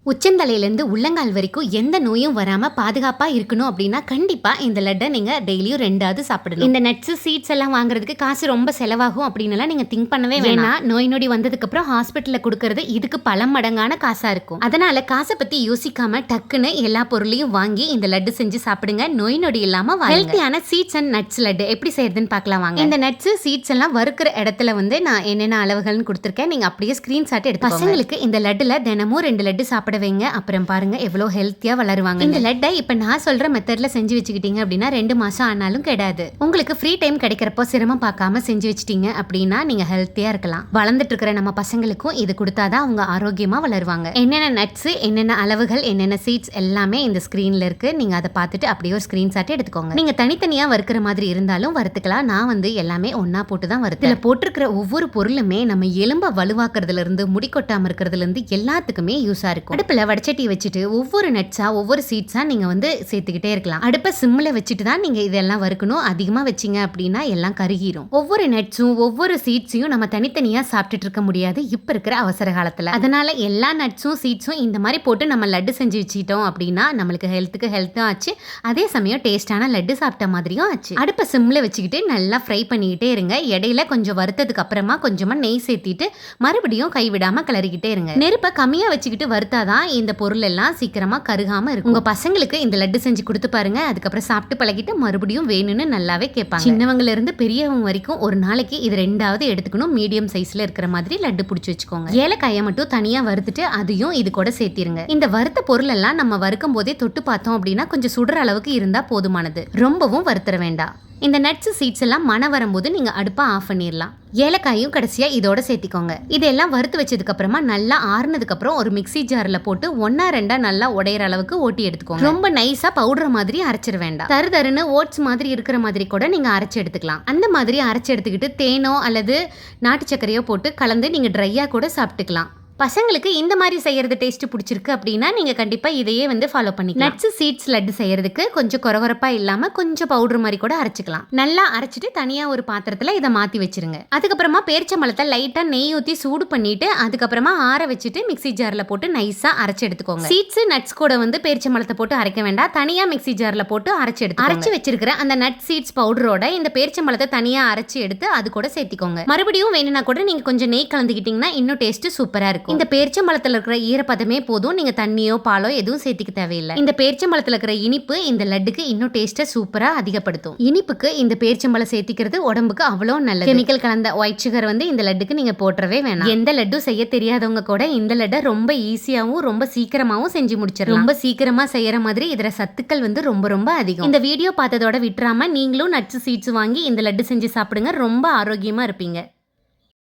உச்சந்தலையிலேருந்து உள்ளங்கால் வரைக்கும் எந்த நோயும் வராம பாதுகாப்பா இருக்கணும் அப்படின்னா கண்டிப்பா இந்த லட்டை நீங்க டெய்லியும் 2ஆவது சாப்பிடணும். இந்த நட்ஸ் சீட்ஸ் எல்லாம் வாங்குறதுக்கு காசு ரொம்ப செலவாகும் அப்படின்னு நீங்க திங்க் பண்ணவே வேணாம். நோய் நொடி வந்ததுக்கு அப்புறம் ஹாஸ்பிட்டல்ல கொடுக்கறது இதுக்கு பல மடங்கான காசா இருக்கும். அதனால காசை பத்தி யோசிக்காம டக்குன்னு எல்லா பொருளையும் வாங்கி இந்த லட்டு செஞ்சு சாப்பிடுங்க. நோய் நொடி இல்லாம ஹெல்த்தியான சீட்ஸ் அண்ட் நட்ஸ் லட்டு எப்படி செய்யறதுன்னு பார்க்கலாம் வாங்க. இந்த நட்ஸ் சீட்ஸ் எல்லாம் வறுக்கிற இடத்துல நான் என்னென்ன அளவுகள்னு கொடுத்துருக்கேன். நீங்க அப்படியே ஸ்கிரீன்ஷாட் எடுத்து பசங்களுக்கு இந்த லட்டுல தினமும் 2 லட்டு சாப்பிட வைங்க. அப்புறம் பாருங்க எவ்வளவு ஹெல்த்தியா வளருவாங்க. இந்த லட்டை இப்ப நான் சொல்ற மெத்தட்ல செஞ்சு வச்சுக்கிட்டீங்க அப்படின்னா 2 மாசம் ஆனாலும் கெடாது. உங்களுக்கு ஃப்ரீ டைம் கிடைக்கிறப்போ சிரமம் பார்க்காம செஞ்சு வச்சிட்டீங்க அப்படின்னா நீங்க ஹெல்த்தியா இருக்கலாம். வளர்ந்துட்டு இருக்கிற நம்ம பசங்களுக்கும் இது கொடுத்தாதான் அவங்க ஆரோக்கியமா வளருவாங்க. என்னென்ன நட்ஸ், என்னென்ன அளவுகள், என்னென்ன சீட்ஸ் எல்லாமே இந்த ஸ்கிரீன்ல இருக்கு. நீங்க அதை பார்த்துட்டு அப்படியே ஒரு ஸ்கிரீன்ஷாட் எடுத்துக்கோங்க. நீங்க தனித்தனியா வறுக்கிற மாதிரி இருந்தாலும் வறுத்துக்கலாம். நான் எல்லாமே ஒன்னா போட்டு தான் வறுத்தேன். இதுல போட்டிருக்கிற ஒவ்வொரு பொருளுமே நம்ம எலும்ப வலுவாக்குறதுல இருந்து முடி கொட்டாம இருக்கிறதுல இருந்து எல்லாத்துக்குமே யூஸா இருக்கும். அடுப்புல வடச்சட்டி வச்சுட்டு ஒவ்வொரு நட்ஸா ஒவ்வொரு சீட்ஸா நீங்க சேர்த்துக்கிட்டே இருக்கலாம். அடுப்பை சிம்ல வச்சுட்டு தான் நீங்க இதெல்லாம் வறுக்கணும். அதிகமா வச்சீங்க அப்படின்னா எல்லாம் கருகிரும். ஒவ்வொரு நட்ஸும் ஒவ்வொரு சீட்ஸையும் நம்ம தனித்தனியா சாப்பிட்டுட்டு இருக்க முடியாது இப்ப இருக்கிற அவசர காலத்துல. அதனால எல்லா நட்ஸும் சீட்ஸும் இந்த மாதிரி போட்டு நம்ம லட்டு செஞ்சு வச்சுட்டோம் அப்படின்னா நம்மளுக்கு ஹெல்த்துக்கு ஹெல்த்தும் ஆச்சு, அதே சமயம் டேஸ்டான லட்டு சாப்பிட்ட மாதிரியும் ஆச்சு. அடுப்பை சிம்ல வச்சுக்கிட்டு நல்லா ஃப்ரை பண்ணிக்கிட்டே இருங்க. இடையில கொஞ்சம் வறுத்ததுக்கு அப்புறமா கொஞ்சமா நெய் சேர்த்திட்டு மறுபடியும் கைவிடாம கிளறிக்கிட்டே இருங்க. நெருப்பை கம்மியா வச்சுக்கிட்டு வறுத்தாதான் இந்த பொருள் எல்லாம் சீக்கிரமா கருகாம இருக்கும். உங்க பசங்களுக்கு இந்த லட்டு செஞ்சு கொடுத்து பாருங்க. அதுக்கப்புறம் சாப்பிட்டு பழகிட்டு மறுபடியும் வேணும்னு நல்லாவே கேட்பாங்க. சின்னவங்கல இருந்து பெரியவங்க வரைக்கும் ஒரு நாளைக்கு இது 2ஆவது எடுத்துக்கணும். மீடியம் சைஸ்ல இருக்கிற மாதிரி லட்டு பிடிச்சி வச்சுக்கோங்க. ஏலக்காயை மட்டும் தனியா வறுத்துட்டு அதையும் இது கூட சேர்த்திருங்க. இந்த வறுத்த பொருள் எல்லாம் நம்ம வறுக்கும் போதே தொட்டு பார்த்தோம் அப்படின்னா கொஞ்சம் சுடுற அளவுக்கு இருந்தா போதுமானது. ரொம்பவும் வறுத்துற வேண்டாம். இந்த நட்ஸ் சீட்ஸ் எல்லாம் மணம் வரும்போது நீங்க அடுப்பை ஆஃப் பண்ணிடலாம். ஏலக்காயும் கடைசியா இதோட சேர்த்திக்கோங்க. இதெல்லாம் வறுத்து வச்சதுக்கு அப்புறமா நல்லா ஆறுனதுக்கு அப்புறம் ஒரு மிக்ஸி ஜார்ல போட்டு 1-2 நல்லா உடையிற அளவுக்கு ஓட்டி எடுத்துக்கோங்க. ரொம்ப நைஸா பவுடர் மாதிரி அரைச்சிட வேண்டாம். தருன்னு ஓட்ஸ் மாதிரி இருக்கிற மாதிரி கூட நீங்க அரைச்சு எடுத்துக்கலாம். அந்த மாதிரி அரைச்சு எடுத்துக்கிட்டு தேனோ அல்லது நாட்டு சர்க்கரையோ போட்டு கலந்து நீங்க ட்ரையா கூட சாப்பிட்டுக்கலாம். பசங்களுக்கு இந்த மாதிரி செய்யறது டேஸ்ட் பிடிச்சிருக்கு அப்படின்னா நீங்க கண்டிப்பா இதையே ஃபாலோ பண்ணிக்கலாம். நட்ஸ் சீட்ஸ் லட்டு செய்யறதுக்கு கொஞ்சம் கொரகொரப்பா இல்லாம கொஞ்சம் பவுடர் மாதிரி கூட அரைச்சிக்கலாம். நல்லா அரைச்சிட்டு தனியா ஒரு பாத்திரத்துல இதை மாத்தி வச்சிருங்க. அதுக்கப்புறமா பேரிச்சம்பழத்தை லைட்டா நெய் ஊத்தி சூடு பண்ணிட்டு அதுக்கப்புறமா ஆற வச்சுட்டு மிக்ஸி ஜார்ல போட்டு நைஸா அரைச்சு எடுத்துக்கோங்க. சீட்ஸ் நட்ஸ் கூட பேரிச்சம்பழத்தை போட்டு அரைக்க வேண்டாம். தனியா மிக்ஸி ஜார்ல போட்டு அரைச்சு வச்சிருக்கிற அந்த நட் சீட்ஸ் பவுடரோட இந்த பேரிச்சம்பழத்தை தனியா அரைச்சு எடுத்து அது கூட சேர்த்திக்கோங்க. மறுபடியும் வேணும்னா கூட நீங்க கொஞ்சம் நெய் கலந்துக்கிட்டீங்கன்னா இன்னும் டேஸ்ட் சூப்பரா இருக்கும். இந்த பேரிச்சம்பழத்துல இருக்கிற ஈரப்பதமே போதும். நீங்க தண்ணியோ பாலோ எதுவும் சேர்த்துக்க தேவையில்லை. இந்த பேரிச்சம்பழத்துல இருக்கிற இனிப்பு இந்த லட்டுக்கு இன்னும் டேஸ்ட சூப்பரா அதிகப்படுத்தும். இனிப்புக்கு இந்த பேரிச்சம்பழம் சேர்த்திக்கிறது உடம்புக்கு அவ்வளவு நல்லது. கெமிக்கல் கலந்த ஒயிட் சுகர் இந்த லட்டுக்கு நீங்க போட்டுறவே வேணாம். எந்த லட்டு செய்ய தெரியாதவங்க கூட இந்த லட்டை ரொம்ப ஈஸியாவும் ரொம்ப சீக்கிரமாவும் செஞ்சு முடிச்சிடலாம். ரொம்ப சீக்கிரமா செய்யற மாதிரி இதுல சத்துக்கள் ரொம்ப ரொம்ப அதிகம். இந்த வீடியோ பார்த்ததோட விட்டுறாம நீங்களும் நட்ஸ் சீட்ஸ் வாங்கி இந்த லட்டு செஞ்சு சாப்பிடுங்க. ரொம்ப ஆரோக்கியமா இருப்பீங்க.